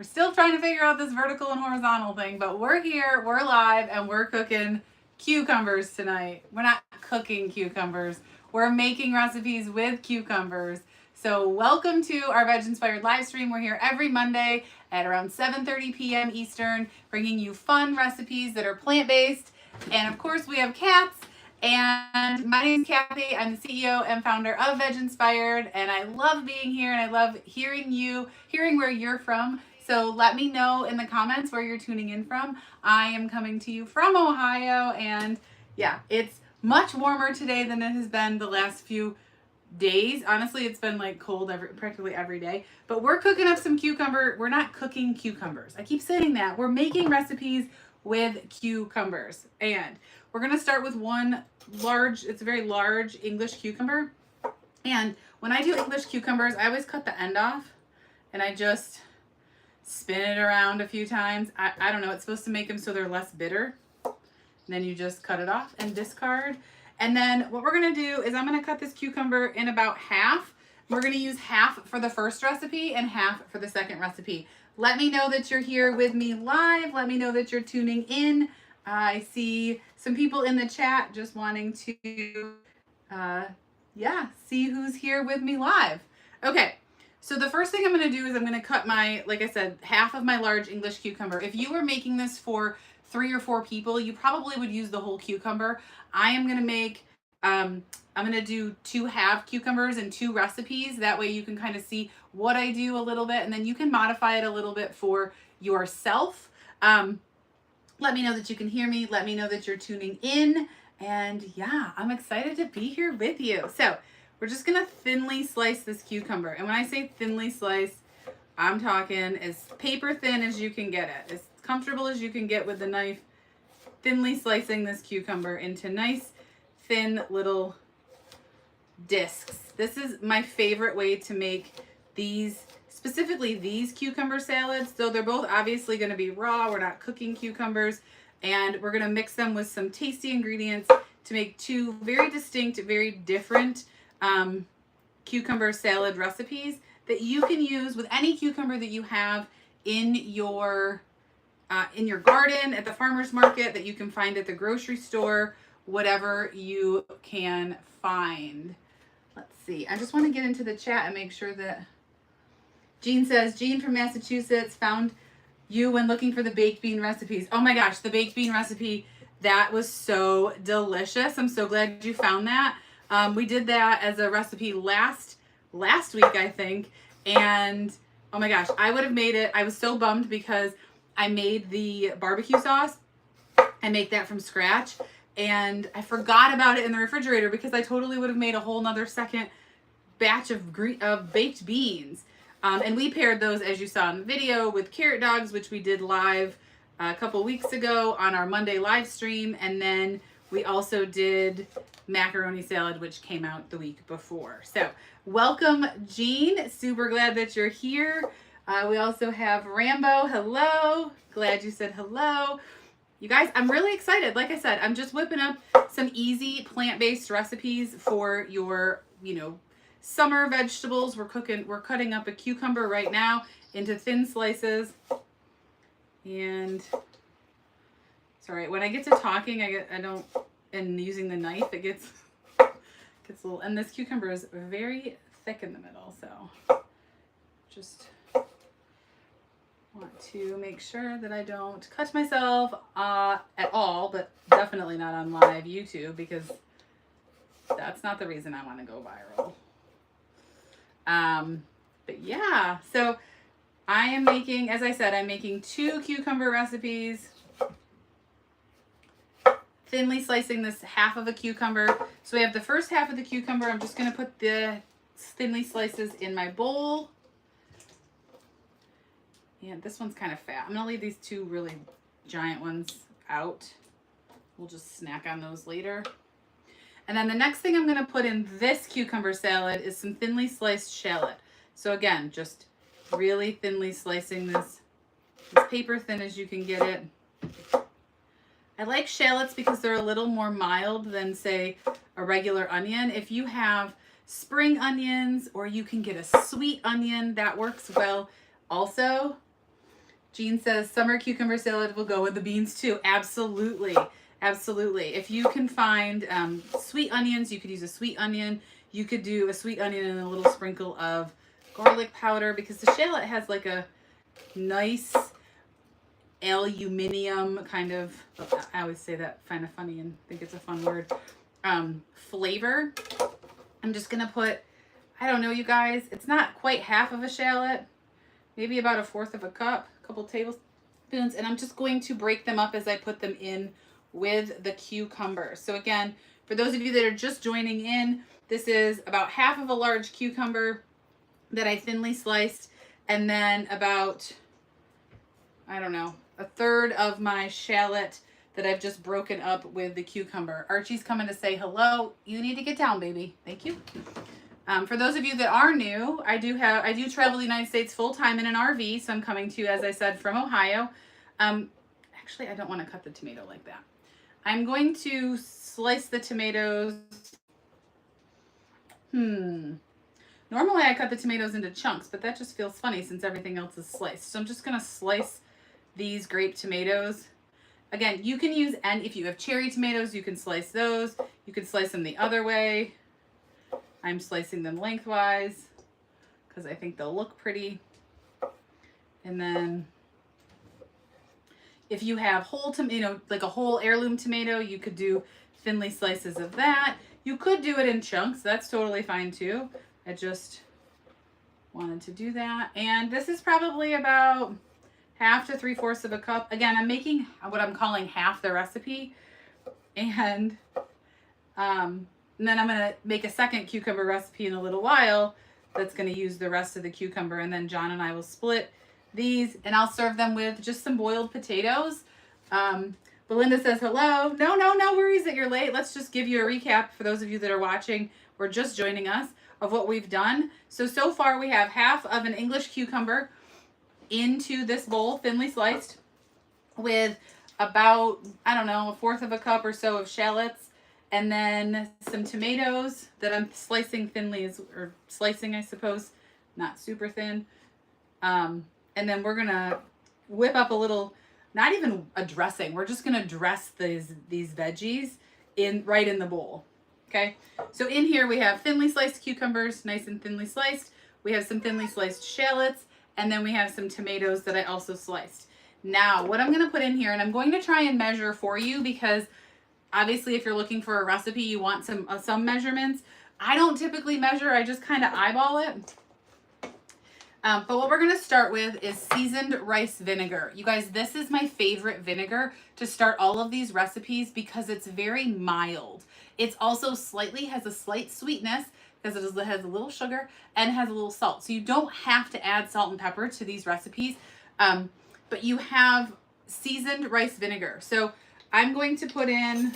We're still trying to figure out this vertical and horizontal thing, but we're here, we're live, and we're cooking cucumbers tonight. We're not cooking cucumbers. We're making recipes with cucumbers. So welcome to our VegInspired live stream. We're here every Monday at around 7:30 p.m. Eastern, bringing you fun recipes that are plant-based. And of course, we have cats. And my name is Kathy. I'm the CEO and founder of VegInspired, and I love being here, and I love hearing where you're from. So let me know in the comments where you're tuning in from. I am coming to you from Ohio, and yeah, it's much warmer today than it has been the last few days. Honestly, it's been like cold practically every day. But we're cooking up some cucumber. We're not cooking cucumbers. I keep saying that. We're making recipes with cucumbers. And we're going to start with it's a very large English cucumber. And when I do English cucumbers, I always cut the end off and I just spin it around a few times. I don't know. It's supposed to make them so they're less bitter. And then you just cut it off and discard. And then what we're going to do is I'm going to cut this cucumber in about half. We're going to use half for the first recipe and half for the second recipe. Let me know that you're here with me live. Let me know that you're tuning in. I see some people in the chat just wanting to, see who's here with me live. Okay, so the first thing I'm going to do is I'm going to cut like I said, half of my large English cucumber. If you were making this for 3 or 4 people, you probably would use the whole cucumber. I am going to make, I'm going to do 2 half cucumbers in 2 recipes. That way you can kind of see what I do a little bit, and then you can modify it a little bit for yourself. Let me know that you can hear me. Let me know that you're tuning in. And yeah, I'm excited to be here with you. So we're just going to thinly slice this cucumber. And when I say thinly slice, I'm talking as paper thin as you can get it. As comfortable as you can get with the knife. Thinly slicing this cucumber into nice, thin little discs. This is my favorite way to make these, specifically these cucumber salads. So they're both obviously going to be raw. We're not cooking cucumbers. And we're going to mix them with some tasty ingredients to make 2 very distinct, very different cucumber salad recipes that you can use with any cucumber that you have in your garden, at the farmer's market, that you can find at the grocery store, whatever you can find. Let's see. I just want to get into the chat and make sure that Jean says, Jean from Massachusetts found you when looking for the baked bean recipes. Oh my gosh, the baked bean recipe, that was so delicious. I'm so glad you found that. We did that as a recipe last week, I think. And oh my gosh, I would have made it. I was so bummed because I made the barbecue sauce. I make that from scratch. And I forgot about it in the refrigerator because I totally would have made a whole nother second batch of baked beans. And we paired those, as you saw in the video, with carrot dogs, which we did live a couple weeks ago on our Monday live stream. And then we also did macaroni salad, which came out the week before. So welcome, Jean. Super glad that you're here. We also have Rambo. Hello. Glad you said hello. You guys, I'm really excited. Like I said, I'm just whipping up some easy plant-based recipes for your, summer vegetables. We're cutting up a cucumber right now into thin slices. And sorry, when I get to talking, and using the knife, it gets a little, and this cucumber is very thick in the middle. So just want to make sure that I don't cut myself at all, but definitely not on live YouTube because that's not the reason I want to go viral. But yeah, so I am making, as I said, I'm making 2 cucumber recipes. Thinly slicing this half of a cucumber. So we have the first half of the cucumber. I'm just going to put the thinly slices in my bowl. And this one's kind of fat. I'm going to leave these 2 really giant ones out. We'll just snack on those later. And then the next thing I'm going to put in this cucumber salad is some thinly sliced shallot. So again, just really thinly slicing this as paper thin as you can get it. I like shallots because they're a little more mild than, say, a regular onion. If you have spring onions or you can get a sweet onion, that works well also. Jean says summer cucumber salad will go with the beans too. Absolutely. Absolutely. If you can find sweet onions, you could use a sweet onion. You could do a sweet onion and a little sprinkle of garlic powder because the shallot has like a nice aluminium kind of, I always say that kind of funny and think it's a fun word, flavor. I'm just going to put, I don't know, you guys, it's not quite half of a shallot, maybe about a fourth of a cup, a couple tablespoons, and I'm just going to break them up as I put them in with the cucumber. So again, for those of you that are just joining in, this is about half of a large cucumber that I thinly sliced, and then about, I don't know, a third of my shallot that I've just broken up with the cucumber. Archie's coming to say hello. You need to get down, baby. Thank you. For those of you that are new, I do travel the United States full time in an RV, so I'm coming to you, as I said, from Ohio. Actually, I don't want to cut the tomato like that. I'm going to slice the tomatoes. Normally I cut the tomatoes into chunks, but that just feels funny since everything else is sliced. So I'm just going to slice these grape tomatoes. Again, you can use, and if you have cherry tomatoes, you can slice those. You can slice them the other way. I'm slicing them lengthwise because I think they'll look pretty. And then if you have whole tomato, like a whole heirloom tomato, you could do thinly slices of that. You could do it in chunks. That's totally fine too. I just wanted to do that. And this is probably about half to 3/4 of a cup. Again, I'm making what I'm calling half the recipe. And then I'm going to make a second cucumber recipe in a little while that's going to use the rest of the cucumber. And then John and I will split these and I'll serve them with just some boiled potatoes. Belinda says hello. No worries that you're late. Let's just give you a recap for those of you that are watching or just joining us of what we've done. So far we have half of an English cucumber into this bowl, thinly sliced, with about, I don't know, a fourth of a cup or so of shallots, and then some tomatoes that I'm slicing thinly, or slicing, I suppose, not super thin. And then we're gonna whip up a little, not even a dressing, we're just gonna dress these veggies right in the bowl. Okay, so in here we have thinly sliced cucumbers, nice and thinly sliced. We have some thinly sliced shallots, and then we have some tomatoes that I also sliced. Now, what I'm going to put in here, and I'm going to try and measure for you because obviously if you're looking for a recipe, you want some measurements. I don't typically measure, I just kind of eyeball it. But what we're going to start with is seasoned rice vinegar. You guys, this is my favorite vinegar to start all of these recipes because it's very mild. It's also has a slight sweetness because it has a little sugar and has a little salt. So you don't have to add salt and pepper to these recipes, but you have seasoned rice vinegar. So I'm going to put in, I'm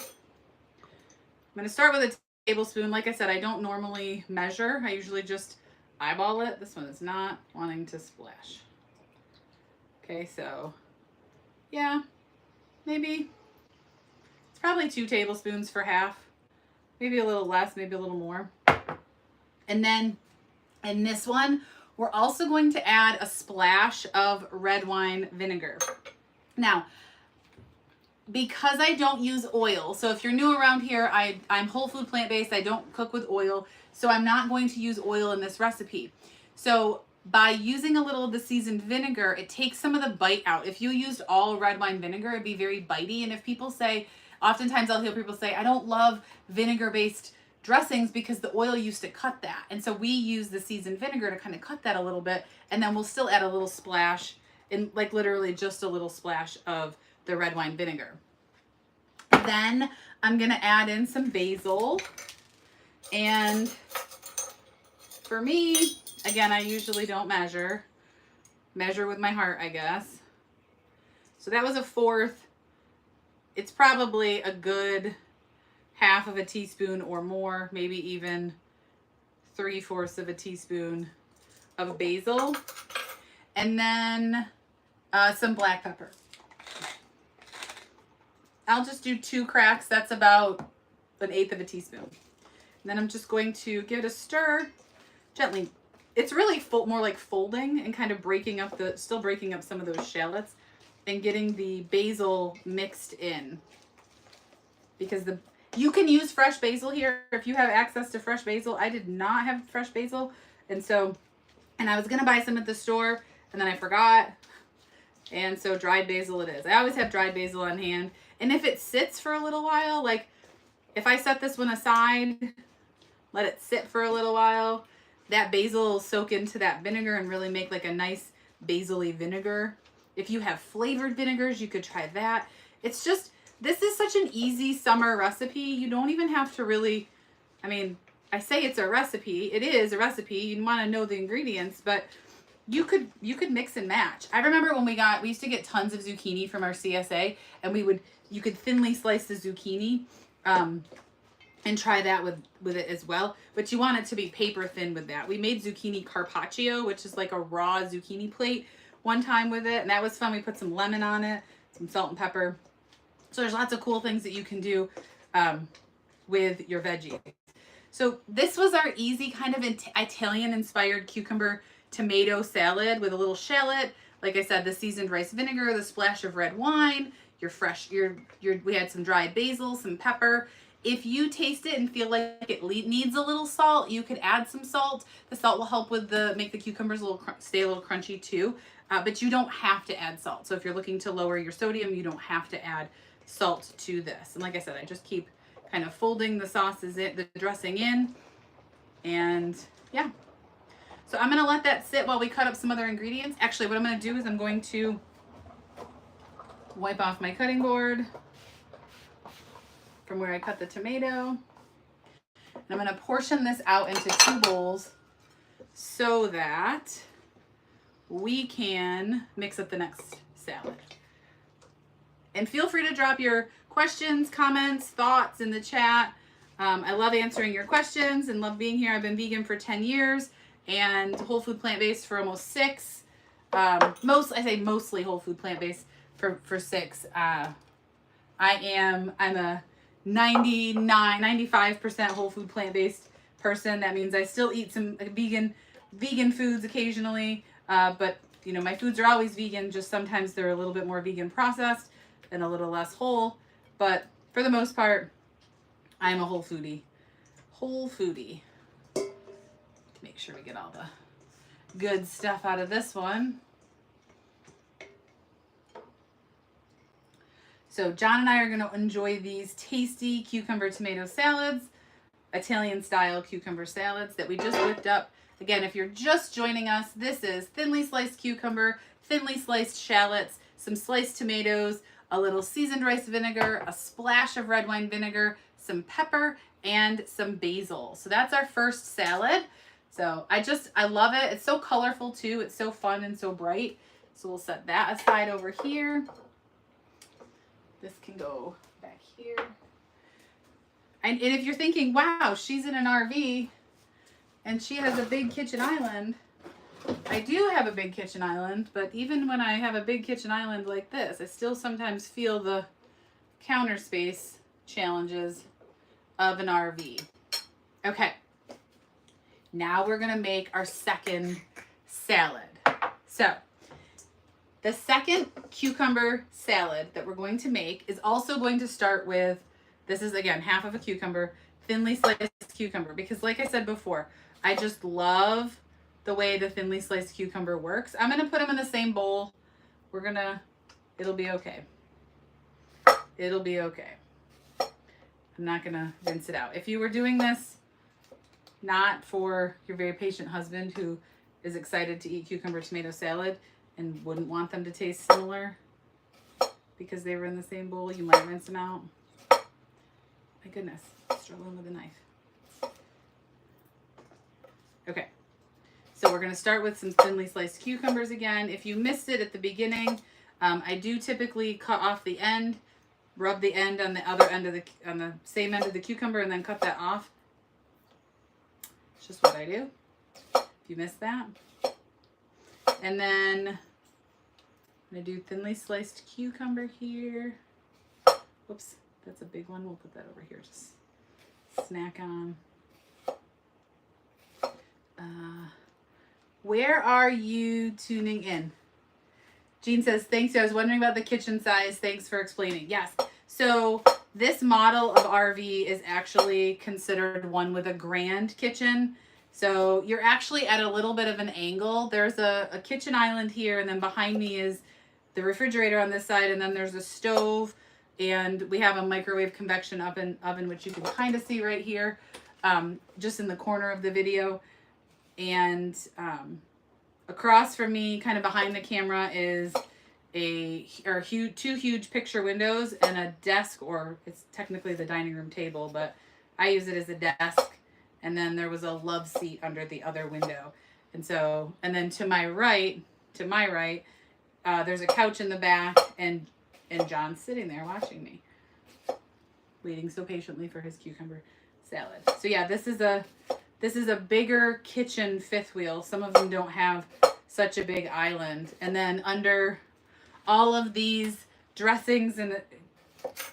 going to start with a tablespoon. Like I said, I don't normally measure. I usually just eyeball it. This one is not wanting to splash. Okay, so yeah, maybe it's probably 2 tablespoons for half, maybe a little less, maybe a little more. And then in this one, we're also going to add a splash of red wine vinegar. Now, because I don't use oil, so if you're new around here, I'm whole food plant-based. I don't cook with oil, so I'm not going to use oil in this recipe. So by using a little of the seasoned vinegar, it takes some of the bite out. If you used all red wine vinegar, it'd be very bitey. And if people say, oftentimes I'll hear people say, I don't love vinegar-based dressings because the oil used to cut that. And so we use the seasoned vinegar to kind of cut that a little bit. And then we'll still add a little splash, in like literally just a little splash of the red wine vinegar. Then I'm going to add in some basil. And for me, again, I usually don't measure with my heart, I guess. So that was a fourth. It's probably a good half of a teaspoon or more, maybe even 3/4 of a teaspoon of basil. And then some black pepper. I'll just do 2 cracks. That's about 1/8 of a teaspoon. And then I'm just going to give it a stir, gently it's really more like folding and kind of breaking up still breaking up some of those shallots and getting the basil mixed in. Because you can use fresh basil here if you have access to fresh basil. I did not have fresh basil, and I was gonna buy some at the store, and then I forgot, and so dried basil it is. I always have dried basil on hand, and if it sits for a little while, like if I set this one aside, let it sit for a little while, that basil will soak into that vinegar and really make like a nice basil-y vinegar. If you have flavored vinegars, you could try that. It's just, this is such an easy summer recipe. You don't even have to really, I mean, I say it's a recipe. It is a recipe. You want to know the ingredients, but you could mix and match. I remember when we used to get tons of zucchini from our CSA, and you could thinly slice the zucchini, and try that with it as well. But you want it to be paper thin with that. We made zucchini carpaccio, which is like a raw zucchini plate one time with it, and that was fun. We put some lemon on it, some salt and pepper. So there's lots of cool things that you can do with your veggies. So this was our easy kind of Italian-inspired cucumber tomato salad with a little shallot. Like I said, the seasoned rice vinegar, the splash of red wine, we had some dried basil, some pepper. If you taste it and feel like it needs a little salt, you could add some salt. The salt will help with make the cucumbers stay a little crunchy too. But you don't have to add salt. So if you're looking to lower your sodium, you don't have to add salt to this. And like I said, I just keep kind of folding the sauces in, the dressing in, and yeah. So I'm gonna let that sit while we cut up some other ingredients. Actually, what I'm gonna do is I'm going to wipe off my cutting board from where I cut the tomato. And I'm gonna portion this out into 2 bowls so that we can mix up the next salad. And feel free to drop your questions, comments, thoughts in the chat. I love answering your questions and love being here. I've been vegan for 10 years and whole food plant-based for almost 6. I say mostly whole food plant-based for 6. I'm a 95% whole food plant-based person. That means I still eat some vegan foods occasionally, but you know, my foods are always vegan, just sometimes they're a little bit more vegan processed and a little less whole, but for the most part, I'm a whole foodie. Make sure we get all the good stuff out of this one. So John and I are going to enjoy these tasty cucumber tomato salads, Italian style cucumber salads that we just whipped up. Again, if you're just joining us, this is thinly sliced cucumber, thinly sliced shallots, some sliced tomatoes, a little seasoned rice vinegar, a splash of red wine vinegar, some pepper, and some basil. So that's our first salad. So I love it. It's so colorful too. It's so fun and so bright. So we'll set that aside over here. This can go back here. And if you're thinking, wow, she's in an RV and she has a big kitchen island. I do have a big kitchen island, but even when I have a big kitchen island like this, I still sometimes feel the counter space challenges of an RV. Okay. Now we're gonna make our second salad. So the second cucumber salad that we're going to make is also going to start with, this is again, half of a cucumber, thinly sliced cucumber, because like I said before, I just love the way the thinly sliced cucumber works. I'm gonna put them in the same bowl. It'll be okay. It'll be okay. I'm not gonna rinse it out. If you were doing this not for your very patient husband who is excited to eat cucumber tomato salad and wouldn't want them to taste similar because they were in the same bowl, you might rinse them out. My goodness, struggling with a knife. Okay, so we're gonna start with some thinly sliced cucumbers again. If you missed it at the beginning, I do typically cut off the end, rub the end on the other end of on the same end of the cucumber, and then cut that off. It's just what I do. If you missed that. And then I'm gonna do thinly sliced cucumber here. Whoops, that's a big one. We'll put that over here, just snack on. Where are you tuning in? Jean says, thanks. I was wondering about the kitchen size. Thanks for explaining. Yes. So this model of RV is actually considered one with a grand kitchen. So you're actually at a little bit of an angle. There's a kitchen island here, and then behind me is the refrigerator on this side, and then there's a stove, and we have a microwave convection oven, which you can kind of see right here, just in the corner of the video. And across from me, kind of behind the camera, is two huge picture windows and a desk, or it's technically the dining room table, but I use it as a desk. And then there was a love seat under the other window. And then to my right, there's a couch in the back, and John's sitting there watching me, waiting so patiently for his cucumber salad. So yeah, this is a bigger kitchen fifth wheel. Some of them don't have such a big island. And then under all of these dressings and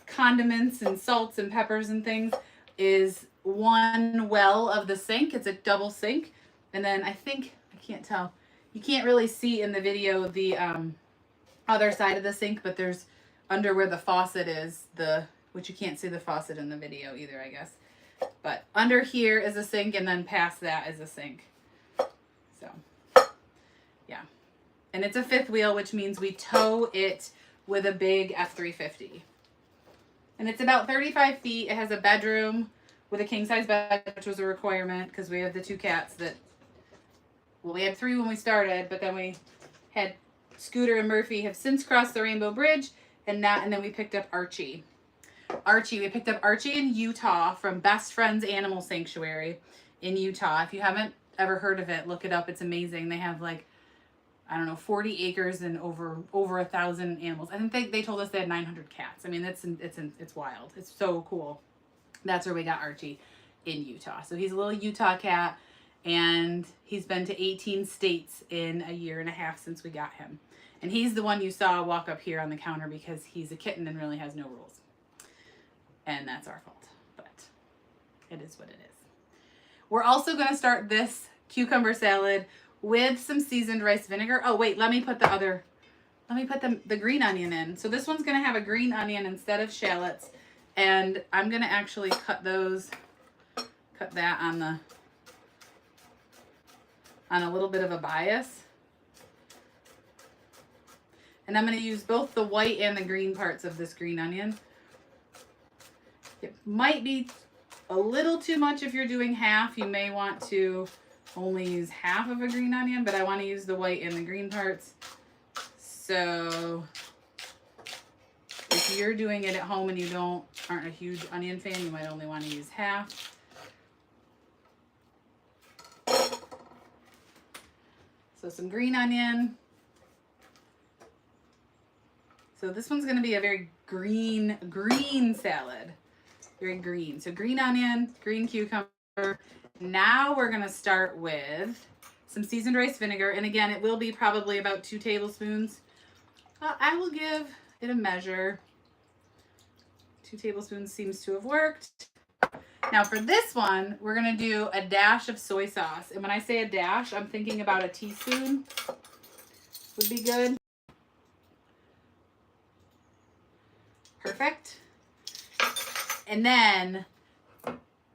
condiments and salts and peppers and things is one well of the sink. It's a double sink. And then I can't tell. You can't really see in the video the other side of the sink, but there's under where the faucet is, which you can't see the faucet in the video either, I guess. But under here is a sink, and then past that is a sink. So, yeah. And it's a fifth wheel, which means we tow it with a big F350. And it's about 35 feet. It has a bedroom with a king-size bed, which was a requirement because we have the two cats we had 3 when we started, but then we had Scooter and Murphy have since crossed the Rainbow Bridge, and then we picked up Archie. We picked up Archie in Utah from Best Friends Animal Sanctuary in Utah. If you haven't ever heard of it, look it up. It's amazing. They have 40 acres and over 1,000 animals. I think they told us they had 900 cats. I mean, it's wild. It's so cool. That's where we got Archie, in Utah. So he's a little Utah cat, and he's been to 18 states in a year and a half since we got him. And he's the one you saw walk up here on the counter because he's a kitten and really has no rules. And that's our fault, but it is what it is. We're also going to start this cucumber salad with some seasoned rice vinegar. Oh, wait, let me put the green onion in. So this one's going to have a green onion instead of shallots. And I'm going to actually cut that on a little bit of a bias. And I'm going to use both the white and the green parts of this green onion. It might be a little too much if you're doing half. You may want to only use half of a green onion, but I want to use the white and the green parts. So if you're doing it at home and you aren't a huge onion fan, you might only want to use half. So some green onion. So this one's going to be a very green salad. Very green. So green onion, green cucumber. Now we're going to start with some seasoned rice vinegar. And again, it will be probably about 2 tablespoons. I will give it a measure. 2 tablespoons seems to have worked. Now for this one, we're going to do a dash of soy sauce. And when I say a dash, I'm thinking about a teaspoon would be good. Perfect. And then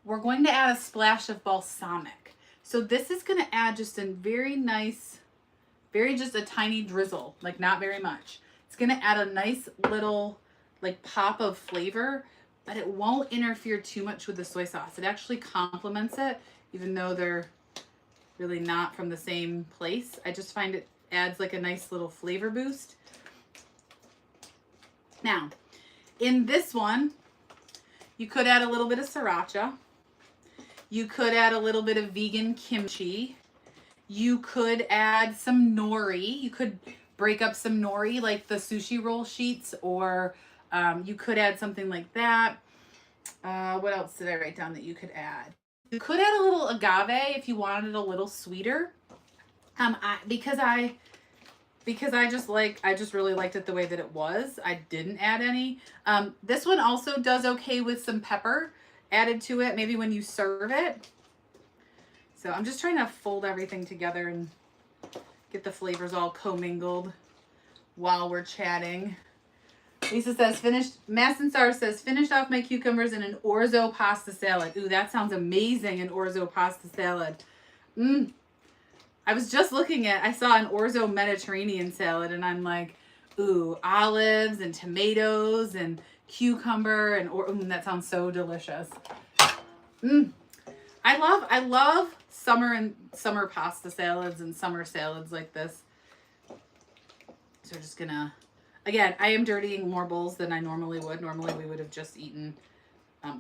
we're going to add a splash of balsamic. So this is going to add just a very nice, just a tiny drizzle, not very much. It's going to add a nice little pop of flavor, but it won't interfere too much with the soy sauce. It actually complements it, even though they're really not from the same place. I just find it adds a nice little flavor boost. Now, in this one, you could add a little bit of sriracha. You could add a little bit of vegan kimchi. You could add some nori. You could break up some nori like the sushi roll sheets, or you could add something like that. What else did I write down that you could add? You could add a little agave if you wanted it a little sweeter. Because I just really liked it the way that it was. I didn't add any. This one also does okay with some pepper added to it, maybe when you serve it. So I'm just trying to fold everything together and Get the flavors all commingled while we're chatting. Lisa says, Masson Star says, finished off my cucumbers in an orzo pasta salad. Ooh, that sounds amazing, an orzo pasta salad. I was just I saw an orzo Mediterranean salad, and I'm like, ooh, olives and tomatoes and cucumber, and that sounds so delicious. I love summer pasta salads and summer salads like this. So we're just gonna, again, I am dirtying more bowls than I normally would. Normally we would have just eaten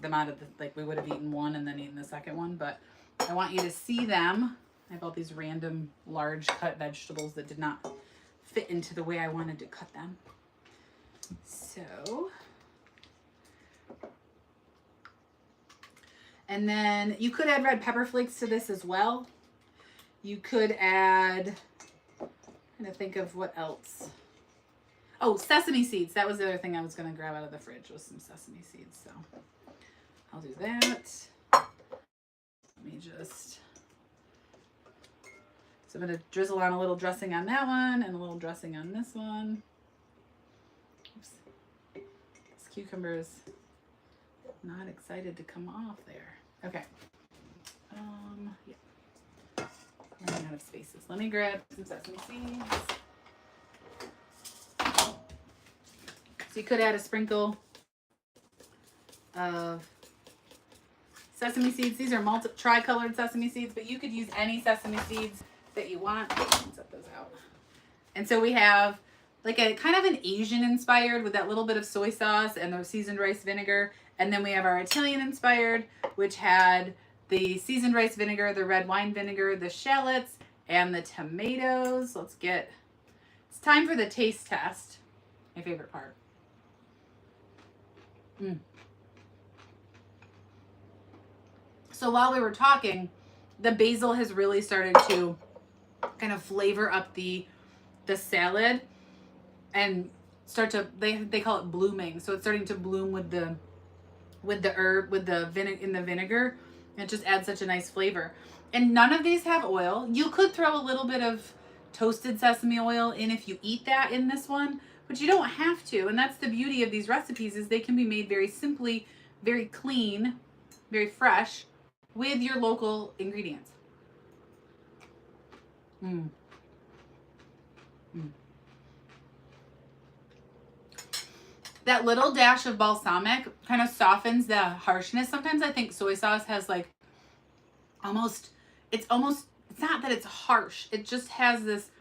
them out of we would have eaten one and then eaten the second one, but I want you to see them. I have all these random large cut vegetables that did not fit into the way I wanted to cut them. So, and then you could add red pepper flakes to this as well. You could add, I'm trying to think of what else. Oh, sesame seeds. That was the other thing I was going to grab out of the fridge, was some sesame seeds. So I'll do that. Let me just, so I'm going to drizzle on a little dressing on that one and a little dressing on this one. Oops. This cucumber is not excited to come off there. Okay. Yeah. I'm running out of spaces. Let me grab some sesame seeds. So you could add a sprinkle of sesame seeds. These are tri-colored sesame seeds, but you could use any sesame seeds that you want. Let's set those out. And so we have like a kind of an Asian inspired with that little bit of soy sauce and the seasoned rice vinegar. And then we have our Italian inspired, which had the seasoned rice vinegar, the red wine vinegar, the shallots, and the tomatoes. It's time for the taste test. My favorite part. So while we were talking, the basil has really started to kind of flavor up the salad and start to, they call it blooming. So it's starting to bloom with the herb, with the vinegar. It just adds such a nice flavor. And none of these have oil. You could throw a little bit of toasted sesame oil in if you eat that in this one, but you don't have to. And that's the beauty of these recipes, is they can be made very simply, very clean, very fresh with your local ingredients. That little dash of balsamic kind of softens the harshness. Sometimes I think soy sauce has like it's not that it's harsh. It just has this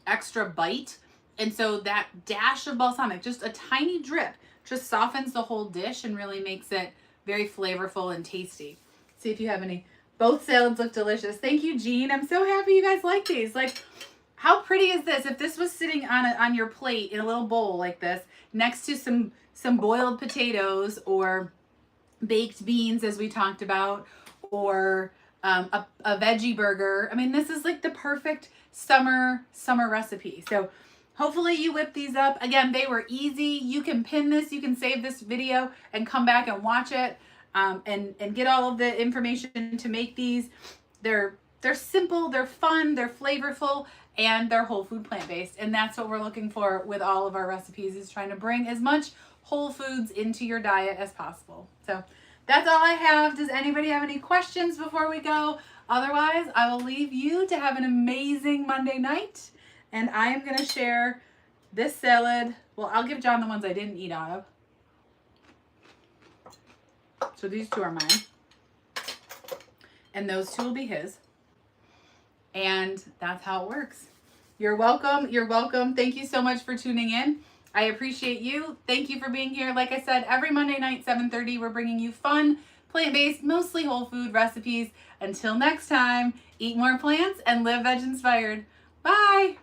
extra bite. And so that dash of balsamic, just a tiny drip, just softens the whole dish and really makes it very flavorful and tasty. See if you have any. Both salads look delicious. Thank you, Jean. I'm so happy you guys like these. Like, how pretty is this? If this was sitting on your plate in a little bowl like this, next to some boiled potatoes or baked beans, as we talked about, or a veggie burger. I mean, this is like the perfect summer recipe. So hopefully you whip these up. Again, they were easy. You can pin this. You can save this video and come back and watch it and get all of the information to make these. They're simple, they're fun, they're flavorful, and they're whole food plant-based. And that's what we're looking for with all of our recipes, is trying to bring as much whole foods into your diet as possible. So that's all I have. Does anybody have any questions before we go? Otherwise, I will leave you to have an amazing Monday night. And I am going to share this salad. Well, I'll give John the ones I didn't eat out of. So these two are mine. And those two will be his. And that's how it works. You're welcome. You're welcome. Thank you so much for tuning in. I appreciate you. Thank you for being here. Like I said, every Monday night, 7:30, we're bringing you fun, plant-based, mostly whole food recipes. Until next time, eat more plants and live veg inspired. Bye.